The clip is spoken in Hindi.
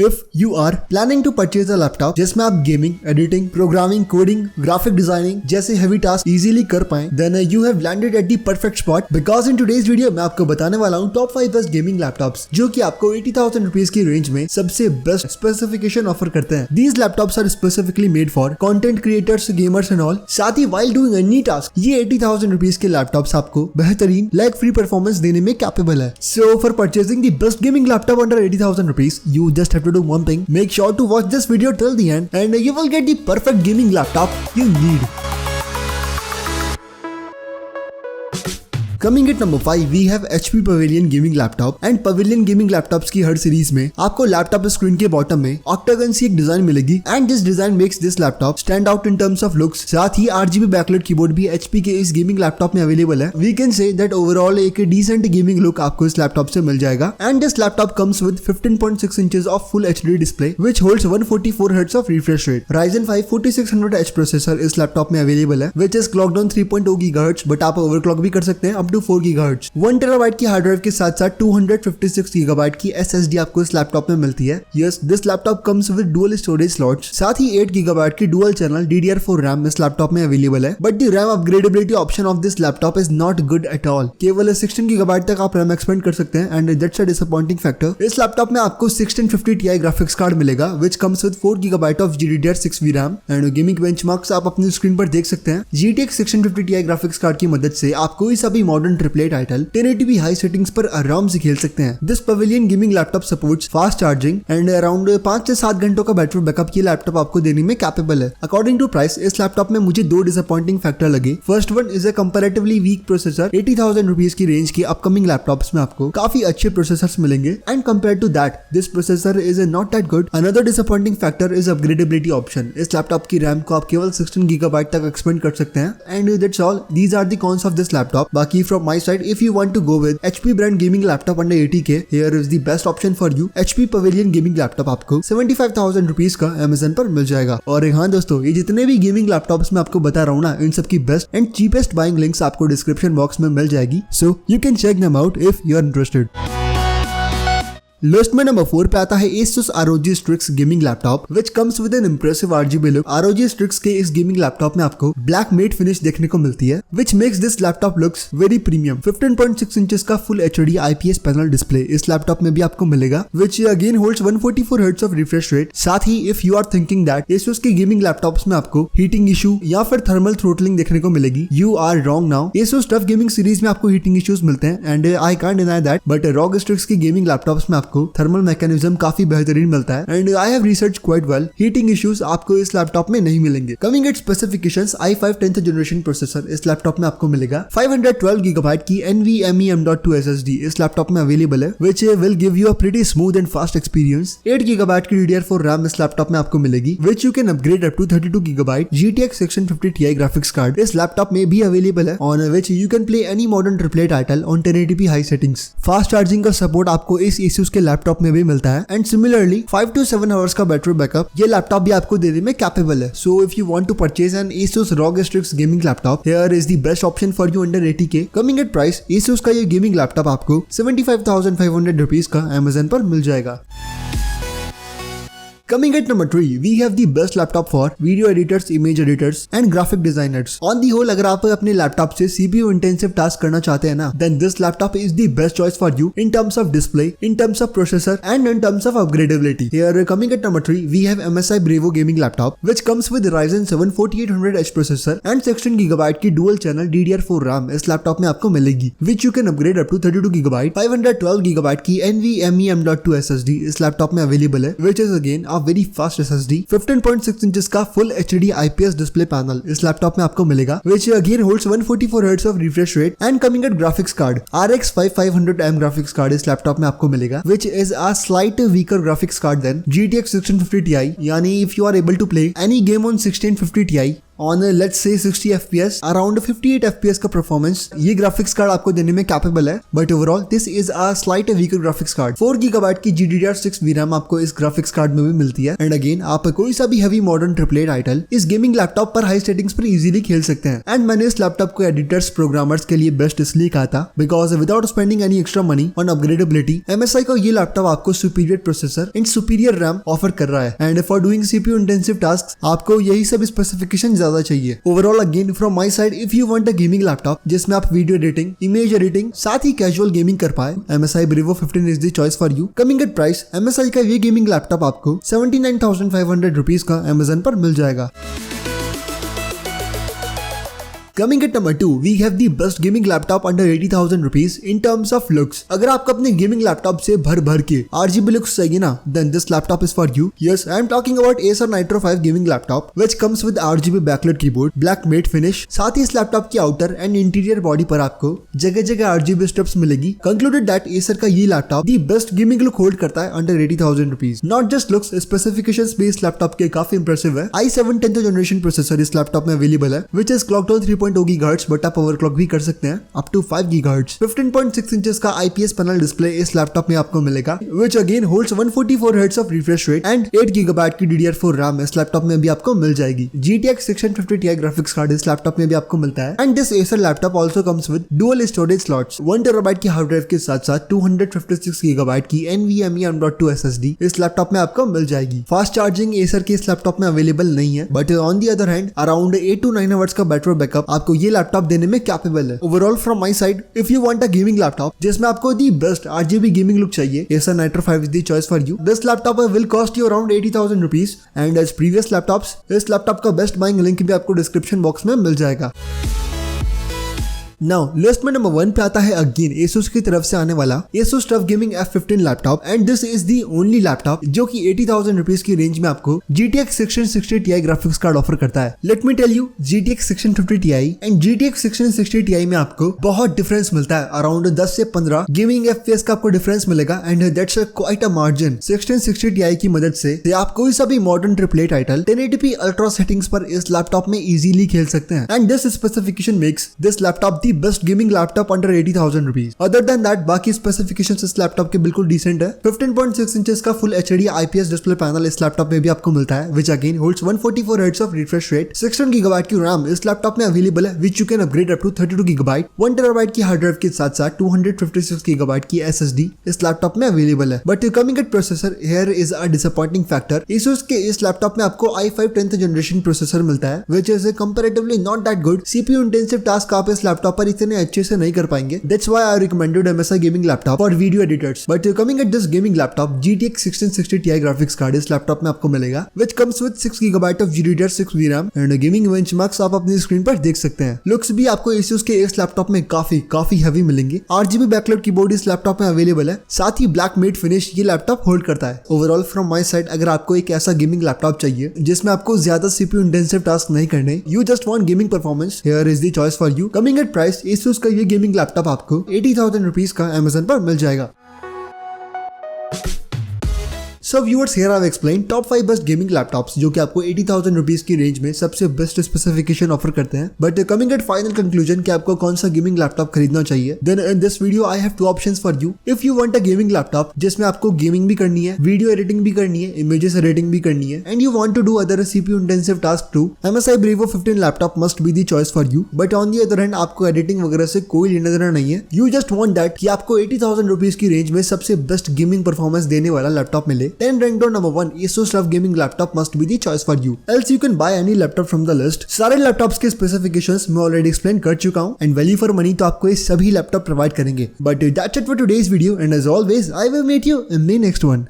If you are planning to purchase a laptop जिसमें आप gaming, editing, programming, coding, graphic designing जैसे हेवी टास्क इजीली कर पाएं, then you have landed at the perfect spot because in today's video मैं आपको बताने वाला हूँ टॉप 5 बेस्ट गेमिंग लैपटॉप्स जो कि आपको 80,000 रुपीज की रेंज में सबसे बेस्ट स्पेसिफिकेशन ऑफर करते हैं। These laptops are specifically made for content creators, gamers and all। साथ ही while doing any task ये 80,000 रुपीज के लैपटॉप्स आपको बेहतरीन लैग फ्री परफॉर्मेंस देने में कैपेबल है। So for purchasing the best gaming laptop under 80,000 rupees, you just have to do one thing. Make sure to watch this video till the end and you will get the perfect gaming laptop you need. Coming at number 5, we have HP Pavilion Gaming Laptop and Pavilion Gaming Laptops की हर सीरीज में आपको लैपटॉप स्क्रीन के बॉटम में ऑक्टागन सी एक डिजाइन मिलेगी and this design makes this laptop stand out in terms of looks. साथ ही RGB बैकलाइट कीबोर्ड भी HP के इस गेमिंग लैपटॉप में अवेलेबल है। We can say that overall एक डिसेंट गेमिंग लुक आपको इस लैपटॉप से मिल जाएगा and this laptop comes with 15.6 inches of full HD display which holds 144 hertz of refresh rate. Ryzen 5 4600H processor इस लैपटॉप में अवेलेबल है which is clogged on 3.0 GHz but आप ओवरक्लॉक भी कर सकते हैं अप टू 4 GHz। 1 TB की हार्ड ड्राइव के साथ साथ 256 GB की SSD आपको इस लैपटॉप में मिलती है। Yes, this laptop comes with dual storage slots. साथ ही 8 GB की डुअल चैनल DDR4 रैम इस लैपटॉप में अवेलेबल है but the RAM upgradability option of this laptop is not good at all. केवल 16 GB तक आप रैम एक्सपेंड कर सकते हैं and that's a disappointing factor. इस लैपटॉप में आपको 1650 Ti ग्राफिक्स कार्ड मिलेगा which comes with 4 GB of GDDR6V RAM and gaming benchmarks आप अपनी स्क्रीन पर देख सकते हैं। GTX 1650 Ti ग्राफिक्स कार्ड की मदद से आप कोई सा भी modern triple A title 1080p high settings पर आराम से खेल सकते हैं। This pavilion gaming laptop supports fast charging and around 5 से 7 घंटों का बैटरी बैकअप ये लैपटॉप आपको देने में कैपेबल है। अकॉर्डिंग टू प्राइस इस लैपटॉप में मुझे 2 डिसअपॉइंटिंग फैक्टर लगे। First one is a comparatively weak processor. 80,000 rupees की रेंज के अपकमिंग लैपटॉप्स में आपको काफी अच्छे प्रोसेसर्स मिलेंगे and compare to that this processor is not that good. Another disappointing factor is upgradability option. इस लैपटॉप की रैम को आप केवल 16 GB तक एक्सपेंड कर सकते हैं and that's all. These are the cons of this laptop. बाकी from my side if you want to go with HP brand gaming laptop under 80K, here is the best option for you। HP Pavilion gaming laptop आपको 75,000 रुपीज का Amazon पर मिल जाएगा। और हाँ दोस्तों, ये जितने भी गेमिंग लैपटॉप्स मैं आपको बता रहा हूँ ना, इन सब की best and cheapest buying links आपको डिस्क्रिप्शन बॉक्स में मिल जाएगी। So you can check them out if you are interested. List में नंबर 4 पे आता है Asus ROG Strix gaming laptop which comes with an impressive RGB look। ROG Strix के इस गेमिंग लैपटॉप में आपको ब्लैक मेट फिनिश देखने को मिलती है which makes this laptop looks very premium। 15.6 inches का full HD IPS panel display इस लैपटॉप में भी आपको मिलेगा which again holds 144 hertz of refresh rate. साथ ही if you are thinking that Asus के गेमिंग लैपटॉप्स में आपको हीटिंग इशू या फिर थर्मल थ्रोटलिंग देखने को मिलेगी, you are wrong now। Asus TUF gaming series में आपको हीटिंग इश्यूज मिलते हैं and I can't deny that, but ROG Strix की गेमिंग लैपटॉप्स में आपको थर्मल मैकेनिज्म काफी बेहतरीन मिलता है and I have research quite well. Heating issues आपको इस लैपटॉप में नहीं मिलेंगे। Coming at specifications, i5 10th generation processor इस लैपटॉप में आपको मिलेगा। 512 GB की NVMe M.2 SSD इस लैपटॉप में अवेलेबल है which will give you a pretty smooth and fast experience। 8 GB की DDR4 रैम इस लैपटॉप में आपको मिलेगी which you can upgrade up to 32 GB। GTX 1650 Ti graphics card इस लैपटॉप में भी अवेलेबल है on which you can play any modern AAA title on 1080p high settings। Fast charging का सपोर्ट आपको इस Asus के लैपटॉप में भी मिलता है एंड सिमिलरली 5 to 7 आवर्स का बैटरी बैकअप ये लैपटॉप भी आपको देने में कैपेबल है। So if you want to purchase an Asus ROG Strix gaming laptop, here is the best option for you under 80K। Coming at price, Asus का ये गेमिंग लैपटॉप आपको 75,500 रुपीज का Amazon पर मिल जाएगा। Coming at number 3, we have the best laptop for video editors, image editors and graphic designers। On the whole, अगर आप अपने लैपटॉप से CPU intensive task करना चाहते हैं ना, then this laptop is the best choice for you in terms of display, in terms of processor and in terms of upgradability। Here coming at number 3, we have MSI Bravo gaming laptop which comes with Ryzen 7 4800H processor and 16 GB की dual channel DDR4 RAM इस लैपटॉप में आपको मिलेगी which you can upgrade up to 32 GB। 512 GB की NVMe M.2 SSD इस लैपटॉप में अवेलेबल है which is again very fast SSD। 15.6 inches का full HD IPS display panel इस लैपटॉप में आपको मिलेगा which again holds 144 hertz of refresh rate and coming at graphics card RX 5500M graphics card इस लैपटॉप में आपको मिलेगा which is a slight weaker graphics card than GTX 1650 Ti। यानी if you are able to play any game on 1650 Ti on let's say 60 FPS, around 58 FPS का परफॉर्मेंस ये ग्राफिक्स कार्ड आपको देने में कैपेबल है, but overall this is a slight weaker graphics card. 4 GB की GDDR6 VRAM आपको इस ग्राफिक्स कार्ड में भी मिलती है। एंड अगेन आप कोई सा भी हेवी मॉडर्न AAA टाइटल इस गेमिंग लैपटॉप पर हाई सेटिंग्स पर इजीली खेल सकते हैं। एंड मैंने इस लैपटॉप को एडिटर्स प्रोग्रामर्स के लिए बेस्ट इसलिए कहा था because without spending any extra money on upgradability MSI को ये लैपटॉप आपको superior processor and superior RAM offer कर रहा है। And for doing CPU intensive task आपको यही सब स्पेसिफिकेशन ज्यादा चाहिए। Overall again from my side, if you want a gaming laptop जिसमें आप वीडियो एडिटिंग, इमेज एडिटिंग, साथ ही कैजुअल गेमिंग कर पाए, MSI Brevo 15 is the choice for you. Coming at price, MSI का ये गेमिंग लैपटॉप आपको 79,500 रुपीज का Amazon पर मिल जाएगा। Coming at number 2, we have the best gaming laptop under 80,000 rupees in terms of looks. अगर आपको अपने गेमिंग लैपटॉप से भर भर के RGB looks चाहिए ना, then this laptop is for you. Yes, I am talking about Acer Nitro 5 gaming laptop, which comes with RGB backlit keyboard, black matte finish. साथ ही इस लैपटॉप की आउटर एंड इंटीरियर बॉडी पर आपको जगह जगह RGB स्ट्रिप्स मिलेगी। Concluded that Acer का ये laptop the best gaming look hold करता है under 80,000 rupees. Not just looks, specifications भी इस लैपटॉप के काफी इंप्रेसिव है। i7 10th जनरेशन प्रोसेसर इस लैपटॉप में अवेलेबल है, which is clocked on 3.2 GHz, but आप ओवरक्लॉक भी कर सकते हैं अप टू 5 GHz। 15.6 इंचेस का IPS पैनल डिस्प्ले इस लैपटॉप में आपको मिलेगा, which again holds 144 Hz of refresh rate and 8 GB की DDR4 RAM इस लैपटॉप में भी आपको मिल जाएगी। GTX 650 Ti ग्राफिक्स कार्ड इस लैपटॉप में भी आपको मिलता है। And this Acer laptop also comes with dual storage slots, 1 TB की हार्ड ड्राइव के साथ साथ 256 GB की NVMe M.2 SSD इस लैपटॉप में आपको मिल जाएगी। फास्ट चार्जिंग Acer के इस लैपटॉप में अवेलेबल नहीं है, but on the other hand around 8 to 9 hours का बैटरी बैकअप आपको ये लैपटॉप देने में कैपेबल है। Overall from my side, if you want a gaming laptop जिसमें आपको the best RGB gaming look चाहिए, Acer Nitro 5 is the choice for you. This laptop will cost you around 80,000 rupees and as previous laptops, इस लैपटॉप का बेस्ट बाइंग लिंक भी आपको डिस्क्रिप्शन बॉक्स में मिल जाएगा। नाउ लिस्ट में नंबर 1 पे आता है अगेन Asus की तरफ से आने वाला Asus TUF Gaming F15 laptop. And this is the only laptop जो कि 80,000 रुपीज की रेंज में आपको GTX 1660 Ti graphics card offer करता है। Let me tell you, GTX 1650 Ti and GTX 1660 Ti में आपको बहुत डिफरेंस मिलता है, अराउंड 10 से 15 गेमिंग FPS का आपको डिफरेंस मिलेगा। And that's quite a margin. 1660 Ti की मदद से आप कोई सा भी modern AAA title 1080p ultra settings पर इस लैपटॉप में इजीली खेल सकते हैं। And this specification makes this laptop best gaming laptop under 80,000 rupees. Other than that बाकी स्पेसिफिकेशंस इस लैपटॉप के बिल्कुल डिसेंट है। 15.6 इंचेस का full HD IPS display panel इस लैपटॉप में भी आपको मिलता है, which again holds 144 Hz of refresh rate। 16 GB की RAM इस लैपटॉप में अवेलेबल है, which you can upgrade up to 32 GB। 1 TB की हार्ड ड्राइव के साथ साथ 256 GB की SSD इस लैपटॉप में अवेलेबल है। But coming eight processor, here is a disappointing factor. Asus के इस लैपटॉप में आपको i5 10th जनरेशन प्रोसेसर मिलता है, which is comparatively not that good। CPU intensive task आप इस लैपटॉप पर इतने अच्छे से नहीं कर पाएंगे। That's why I recommended MSI gaming laptop for video editors। But coming at this gaming laptop, GTX 1660 Ti graphics card इस लैपटॉप में आपको मिलेगा, which comes with 6 GB of GDDR6 VRAM and gaming benchmarks आप अपनी स्क्रीन पर देख सकते हैं। लुक्स भी आपको Asus के इस लैपटॉप में काफी हैवी मिलेंगे। RGB बैकलाइट कीबोर्ड इस लैपटॉप में अवेलेबल है, साथ ही ब्लैक मेट फिनिश ये लैपटॉप होल्ड करता है। ओवरऑल फ्रॉम माय साइड, अगर आपको एक ऐसा गेमिंग लैपटॉप चाहिए जिसमें आपको ज्यादा CPU इंटेंसिव टास्क नहीं करने, you just want gaming performance, here is the choice for you. Coming at price, Asus का ये गेमिंग लैपटॉप आपको 80,000 रुपीज का Amazon पर मिल जाएगा। So viewers, here I've explained top 5 best gaming laptops जो कि आपको 80,000 रुपीज की रेंज में सबसे बेस्ट स्पेसिफिकेशन ऑफर करते हैं। But coming at final conclusion कि आपको कौन सा गेमिंग लैपटॉप खरीदना चाहिए, then in this video I have 2 options for you. If you want a gaming laptop जिसमें आपको गेमिंग भी करनी है, वीडियो एडिटिंग भी करनी है, इमेजेस एडिटिंग भी करनी है, and you want to do other CPU intensive task too, MSI Brevo 15 laptop must be the choice for you. But on the other hand आपको एडिटिंग वगैरह से कोई लेना देना नहीं है, यू जस्ट वांट दैट कि आपको 80,000 रुपीज की रेंज में सबसे बेस्ट गेमिंग परफॉर्मेंस देने वाला लैपटॉप मिले, then rank down number 1 Asus TUF Gaming laptop must be the choice for you. Else you can buy any laptop from the list. सारे लैपटॉप्स के स्पेसिफिकेशंस मैं ऑलरेडी एक्सप्लेन कर चुका हूं एंड वैल्यू फॉर मनी तो आपको ये सभी लैपटॉप प्रोवाइड करेंगे। But that's it for today's video and as always I will meet you in the next one.